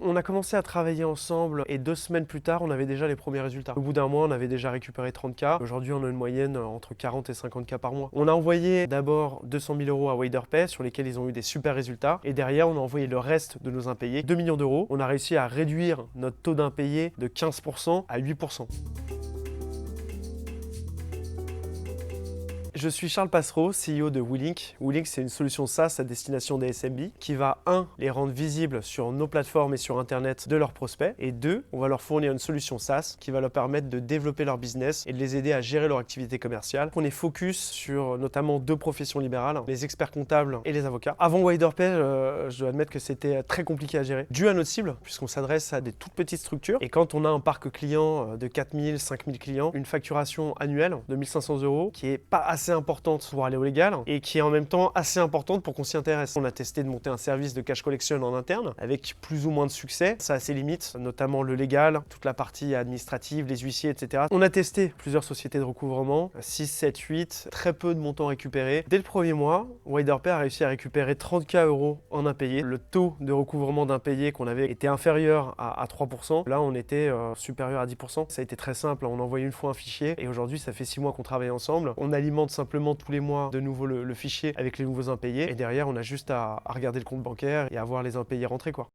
On a commencé à travailler ensemble et 2 semaines plus tard, on avait déjà les premiers résultats. Au bout d'un mois, on avait déjà récupéré 30K. Aujourd'hui, on a une moyenne entre 40 et 50K par mois. On a envoyé d'abord 200 000 euros à WaderPay sur lesquels ils ont eu des super résultats. Et derrière, on a envoyé le reste de nos impayés, 2 millions d'euros. On a réussi à réduire notre taux d'impayé de 15% à 8%. Je suis Charles Passereau, CEO de WeLink. WeLink, c'est une solution SaaS à destination des SMB qui va, les rendre visibles sur nos plateformes et sur Internet de leurs prospects. Et 2, on va leur fournir une solution SaaS qui va leur permettre de développer leur business et de les aider à gérer leur activité commerciale. On est focus sur notamment 2 professions libérales, les experts comptables et les avocats. Avant WaderPay, je dois admettre que c'était très compliqué à gérer, dû à notre cible, puisqu'on s'adresse à des toutes petites structures. Et quand on a un parc client de 4000, 5000 clients, une facturation annuelle de 1500 euros qui est pas assez importante pour aller au légal et qui est en même temps assez importante pour qu'on s'y intéresse. On a testé de monter un service de cash collection en interne avec plus ou moins de succès. Ça a ses limites, notamment le légal, toute la partie administrative, les huissiers, etc. On a testé plusieurs sociétés de recouvrement, 6, 7, 8, très peu de montants récupérés. Dès le premier mois, WaderPay a réussi à récupérer 30K euros en impayés. Le taux de recouvrement d'impayés qu'on avait était inférieur à 3%. Là, on était supérieur à 10%. Ça a été très simple, on envoyait une fois un fichier et aujourd'hui, ça fait 6 mois qu'on travaille ensemble. On alimente simplement tous les mois de nouveau le fichier avec les nouveaux impayés et derrière, on a juste à regarder le compte bancaire et à voir les impayés rentrer, quoi.